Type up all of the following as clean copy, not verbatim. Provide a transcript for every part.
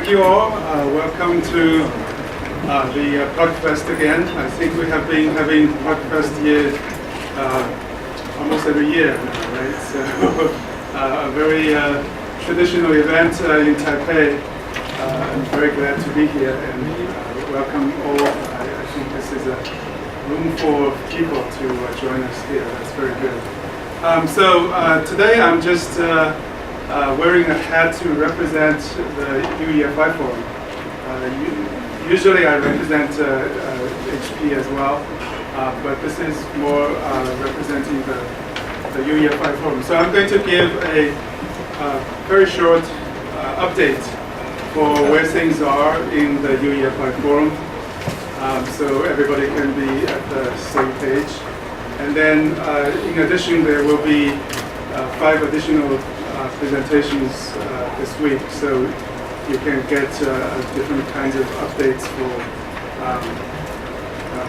thank you all. Welcome to the Plugfest again. I think we have been having Plugfest here almost every year now, right? So a very traditional event in Taipei. I'm very glad to be here and welcome all. I think this is a room full of people to join us here. That's very good. So today I'm just wearing a hat to represent the UEFI forum. Usually I represent HP as well, but this is more representing the UEFI forum. So I'm going to give a very short update for where things are in the UEFI forum, so everybody can be at the same page. And then in addition, there will be 5 additional presentations this week, so you can get different kinds of updates for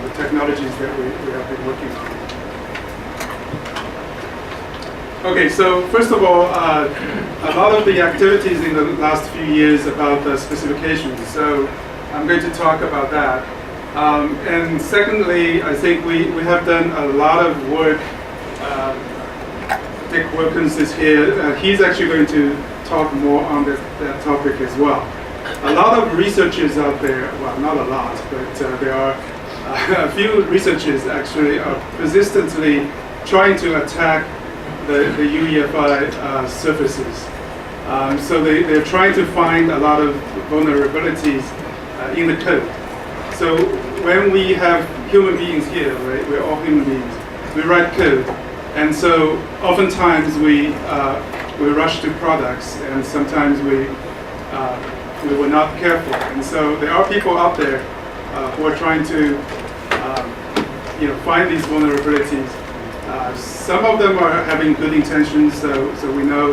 the technologies that we have been working on. Okay, so first of all, a lot of the activities in the last few years about the specifications, so I'm going to talk about that. And secondly, I think we have done a lot of work. Dick Wilkins is here. He's actually going to talk more on that topic as well. A lot of researchers out there, well, not a lot, but there are a few researchers actually are persistently trying to attack the UEFI surfaces. So they're trying to find a lot of vulnerabilities in the code. So when we have human beings here, right, we're all human beings, we write code. And so oftentimes we rush to products, and sometimes we were not careful. And so there are people out there who are trying to find these vulnerabilities. Some of them are having good intentions, so we know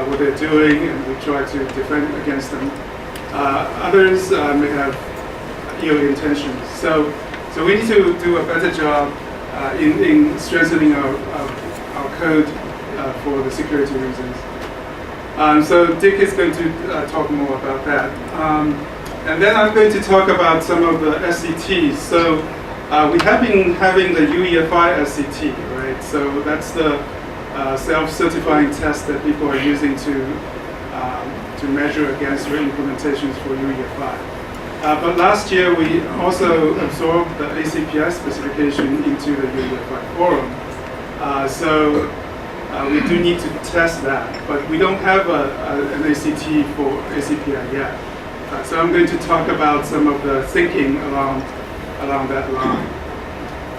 what they're doing, and we try to defend against them. Others may have ill intentions. So we need to do a better job in strengthening our code for the security reasons. So Dick is going to talk more about that. And then I'm going to talk about some of the SCTs. So we have been having the UEFI SCT, right? So that's the self-certifying test that people are using to measure against re-implementations for UEFI. But last year we also absorbed the ACPI specification into the UEFI forum. So we do need to test that, but we don't have an ACT for ACPI yet. So I'm going to talk about some of the thinking along that line.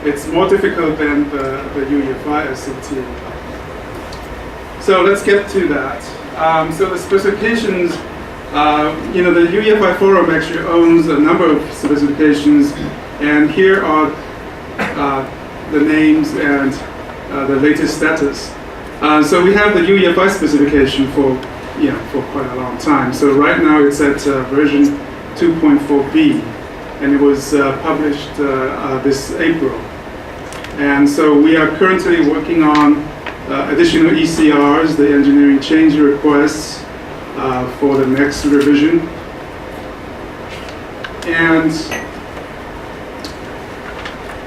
It's more difficult than the UEFI SCT. So let's get to that. So the specifications, the UEFI forum actually owns a number of specifications, and here are the names and the latest status. So we have the UEFI specification for quite a long time. So right now it's at version 2.4b, and it was published this April. And so we are currently working on additional ECRs, the engineering change requests, for the next revision. And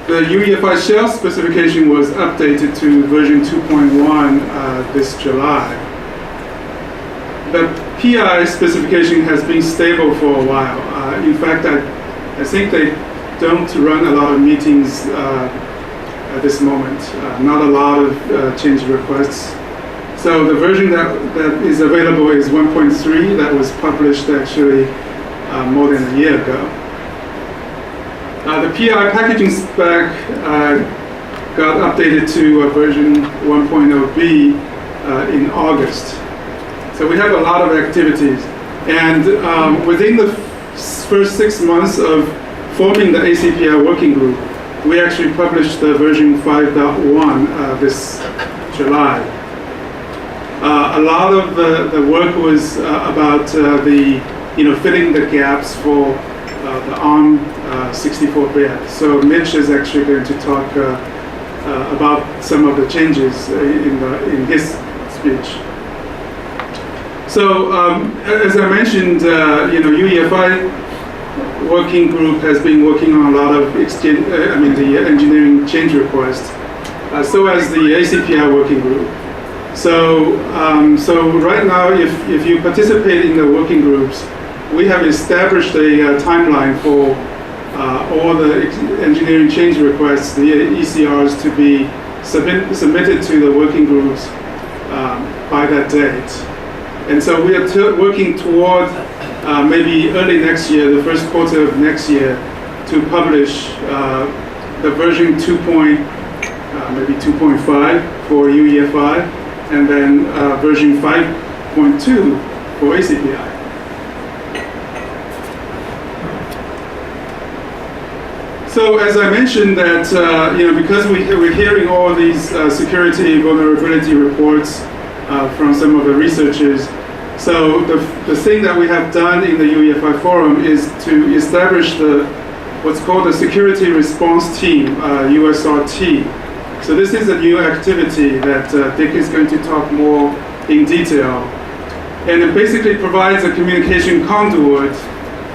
the UEFI shell specification was updated to version 2.1 this July. The PI specification has been stable for a while. In fact, I think they don't run a lot of meetings at this moment. Not a lot of change requests. So the version that is available is 1.3 that was published actually more than a year ago. The PI packaging spec got updated to version 1.0b in August. So we have a lot of activities. And within the first 6 months of forming the ACPI working group, we actually published the version 5.1 this July. A lot of the work was about filling the gaps for the ARM 64-bit. So Mitch is actually going to talk about some of the changes in his speech. So as I mentioned, UEFI working group has been working on a lot of the engineering change requests. So has the ACPI working group. So right now, if you participate in the working groups, we have established a timeline for all the engineering change requests, the ECRs, to be submitted to the working groups by that date. And so we are working toward maybe early next year, the first quarter of next year, to publish the version maybe 2.5 for UEFI, and then version 5.2 for ACPI. So as I mentioned that, because we're hearing all these security vulnerability reports from some of the researchers, so the thing that we have done in the UEFI forum is to establish what's called the Security Response Team, USRT. So this is a new activity that Dick is going to talk more in detail. And it basically provides a communication conduit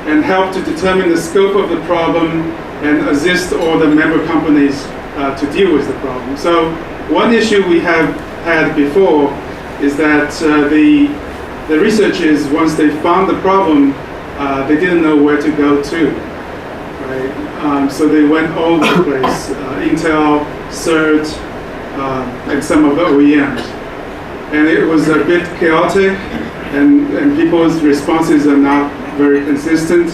and help to determine the scope of the problem and assist all the member companies to deal with the problem. So one issue we have had before is that the researchers, once they found the problem, they didn't know where to go to, right? So they went all over the place, Intel, CERT, and some of the OEMs. And it was a bit chaotic, and people's responses are not very consistent.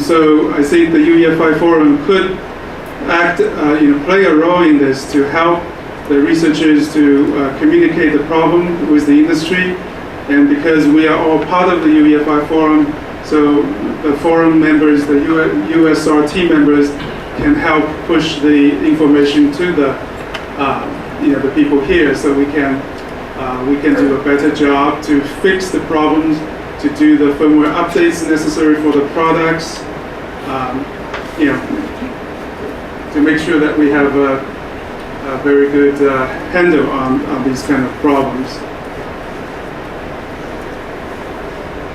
So I think the UEFI forum could play a role in this to help the researchers to communicate the problem with the industry. And because we are all part of the UEFI forum, so the forum members, the USRT members, can help push the information to the people here, so we can do a better job to fix the problems, to do the firmware updates necessary for the products, to make sure that we have a very good handle on these kind of problems.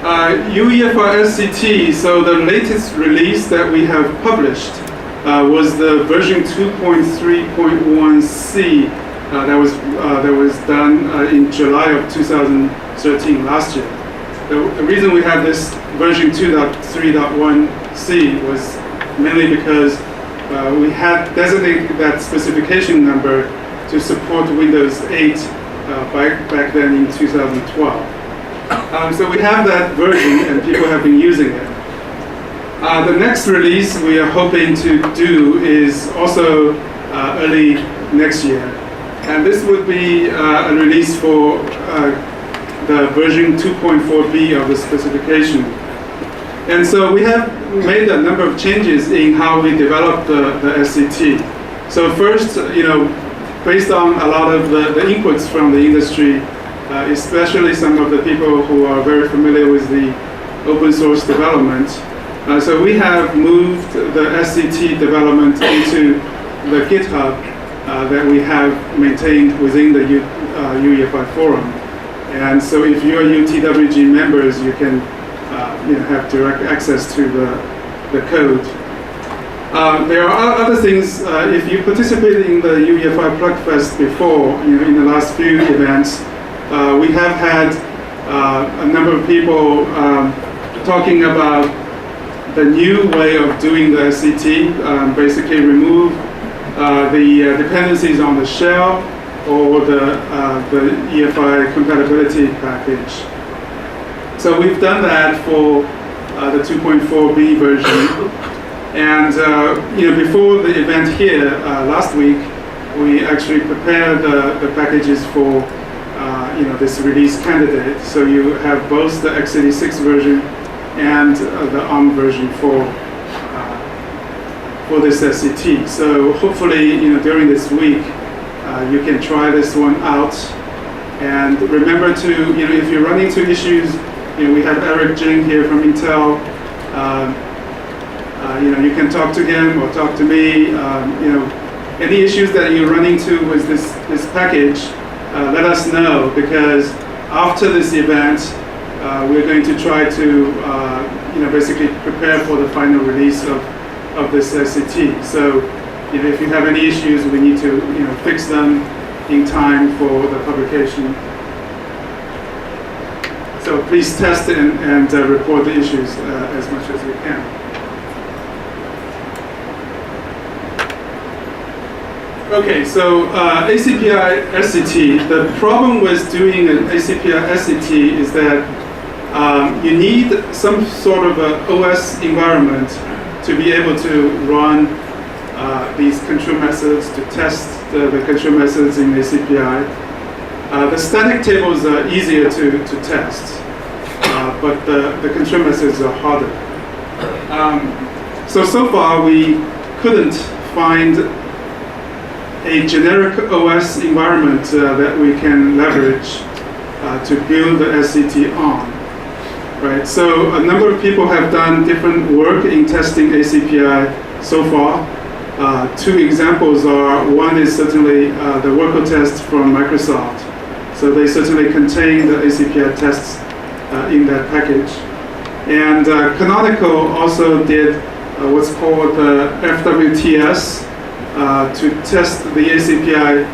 UEFI SCT, so the latest release that we have published was the version 2.3.1c that was done in July of 2013, last year. The reason we have this version 2.3.1c was mainly because we had designated that specification number to support Windows 8 back then in 2012. So we have that version, and people have been using it. The next release we are hoping to do is also early next year. And this would be a release for the version 2.4b of the specification. And so we have made a number of changes in how we develop the SCT. So first, based on a lot of the inputs from the industry, especially some of the people who are very familiar with the open source development. So we have moved the SCT development into the GitHub that we have maintained within the UEFI forum. And so if you are UTWG members, you can have direct access to the code. There are other things. If you participated in the UEFI Plugfest before, in the last few events, we have had a number of people talking about the new way of doing the SCT, basically remove the dependencies on the shell or the EFI compatibility package. So we've done that for the 2.4b version. And before the event here last week, we actually prepared the packages for this release candidate. So you have both the x86 version and the ARM version for this SCT. So hopefully, during this week, you can try this one out. And remember to, if you run into issues, we have Eric Jing here from Intel. You can talk to him or talk to me. Any issues that you run into with this package, let us know, because after this event, we're going to try to basically prepare for the final release of this SCT. So if you have any issues, we need to fix them in time for the publication. So please test and report the issues as much as you can. Okay, so ACPI SCT, the problem with doing an ACPI SCT is that you need some sort of a OS environment to be able to run these control methods, to test the control methods in ACPI. The static tables are easier to test, but the control methods are harder. So far we couldn't find a generic OS environment that we can leverage to build the SCT on. Right, so a number of people have done different work in testing ACPI so far. Two examples are, one is certainly the worker test from Microsoft. So they certainly contain the ACPI tests in that package. And Canonical also did what's called the FWTS to test the ACPI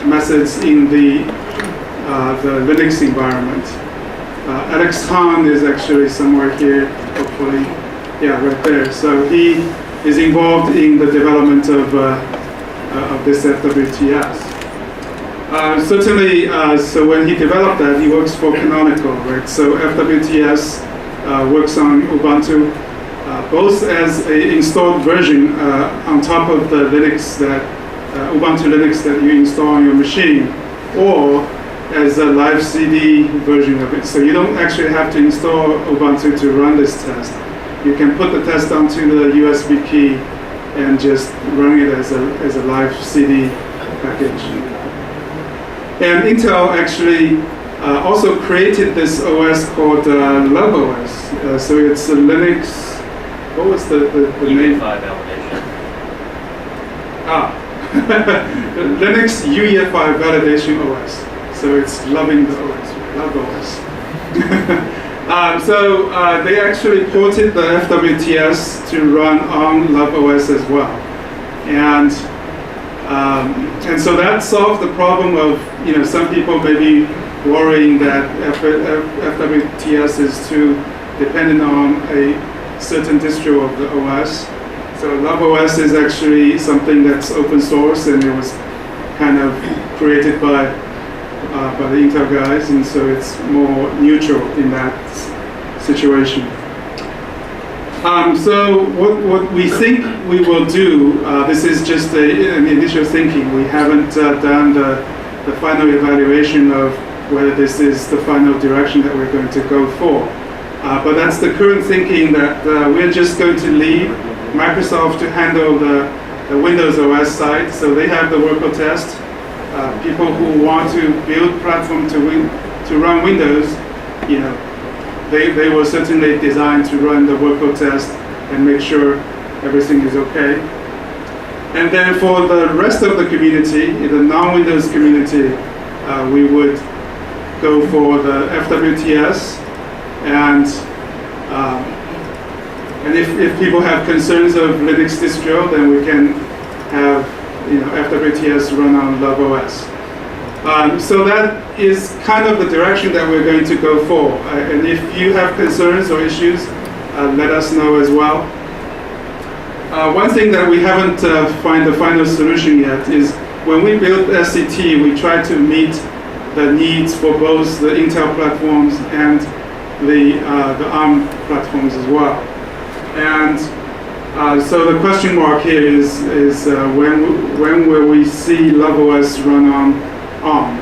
methods in the Linux environment. Alex Hahn is actually somewhere here, hopefully. Yeah, right there. So he is involved in the development of this FWTS. Certainly, so when he developed that, he works for Canonical, right? So FWTS works on Ubuntu, both as an installed version on top of the Linux Ubuntu Linux that you install on your machine, or as a live CD version of it. So you don't actually have to install Ubuntu to run this test. You can put the test onto the USB key and just run it as a live CD package. And Intel actually also created this OS called LoveOS. So it's a Linux, what was the name? UEFI validation. Linux UEFI validation OS. So it's loving the OS, love OS. So they actually ported the FWTS to run on LoveOS as well. And so that solved the problem of, some people may be worrying that FWTS is too dependent on a certain distro of the OS. So LoveOS is actually something that's open source, and it was kind of created by the Intel guys, and so it's more neutral in that situation. So what we think we will do, this is just an initial thinking. We haven't done the final evaluation of whether this is the final direction that we're going to go for. But that's the current thinking, that we're just going to leave Microsoft to handle the Windows OS side. So they have the worker test. People who want to build platform to run Windows, they were certainly designed to run the worker test and make sure everything is okay. And then for the rest of the community, the non-Windows community, we would go for the FWTS, and if people have concerns of Linux distro, then we can have FWTS run on LoveOS. So that is kind of the direction that we're going to go for. And if you have concerns or issues, let us know as well. One thing that we haven't found the final solution yet is, when we built SCT, we tried to meet the needs for both the Intel platforms and the ARM platforms as well. And so the question mark here is when will we see LoveOS run on ARM?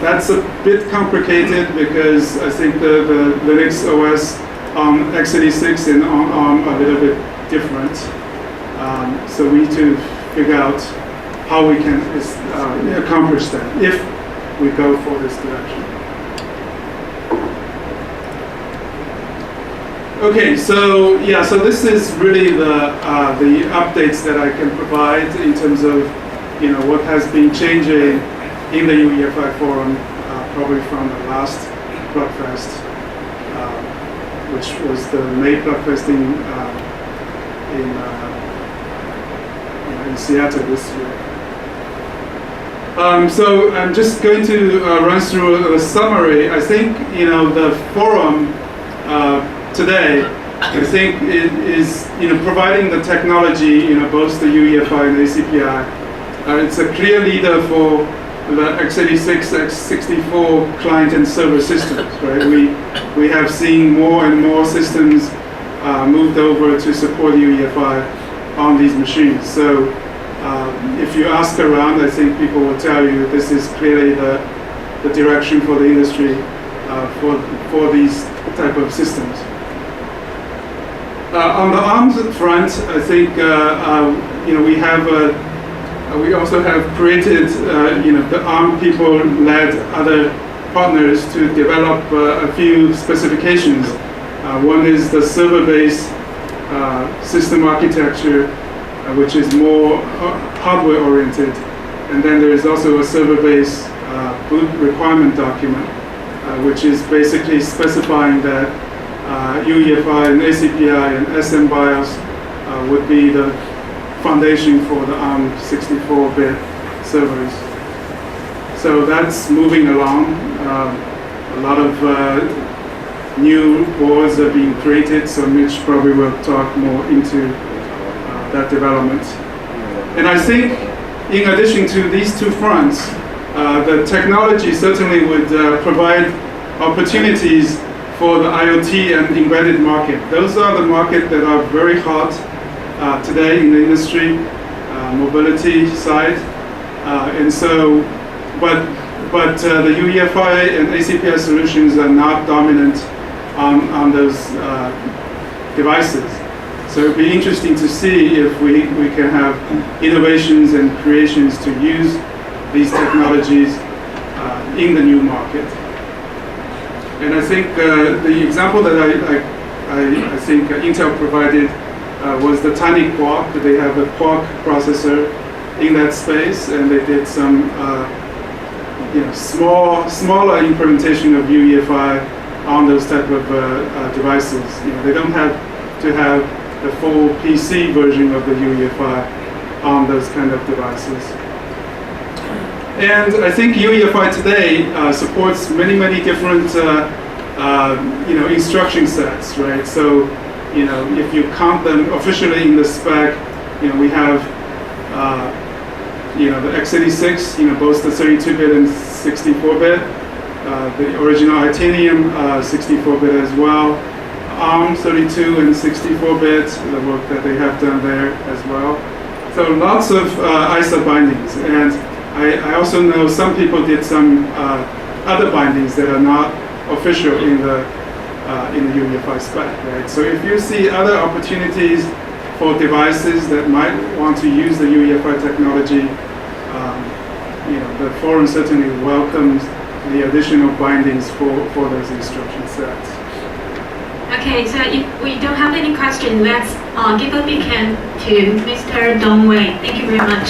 That's a bit complicated, because I think the Linux OS on x86 and on ARM are a little bit different. So we need to figure out how we can accomplish that if we go for this direction. Okay, so so this is really the updates that I can provide in terms of what has been changing in the UEFI forum probably from the last Plugfest, which was the May Plugfest in Seattle this year. So I'm just going to run through a summary. I think the forum today, I think it is providing the technology, both the UEFI and ACPI. It's a clear leader for the x86, x64 client and server systems, right? We have seen more and more systems moved over to support UEFI on these machines. So if you ask around, I think people will tell you this is clearly the direction for the industry for these type of systems. On the ARM front, I think we also have created the ARM people led other partners to develop a few specifications. One is the server-based system architecture, which is more hardware-oriented, and then there is also a server-based boot requirement document, which is basically specifying that UEFI and ACPI and SMBIOS would be the foundation for the ARM 64-bit servers. So that's moving along. A lot of new boards are being created, so Mitch probably will talk more into that development. And I think in addition to these two fronts, the technology certainly would provide opportunities for the IoT and embedded market. Those are the market that are very hot today in the industry, mobility side. And so, but the UEFI and ACPI solutions are not dominant on those devices. So it would be interesting to see if we can have innovations and creations to use these technologies in the new market. And I think the example that I think Intel provided was the tiny Quark. They have a Quark processor in that space, and they did some smaller implementation of UEFI on those type of devices. They don't have to have the full PC version of the UEFI on those kind of devices. And I think UEFI today supports many different instruction sets, right? So if you count them officially in the spec, we have the x86, both the 32-bit and 64-bit, the original Itanium 64-bit as well, ARM 32 and 64-bit, the work that they have done there as well. So lots of ISA bindings, and I also know some people did some other bindings that are not official in the UEFI spec, right? So if you see other opportunities for devices that might want to use the UEFI technology, the forum certainly welcomes the additional bindings for those instruction sets. Okay, so if we don't have any questions, let's give a big hand to Mr. Dong Wei. Thank you very much.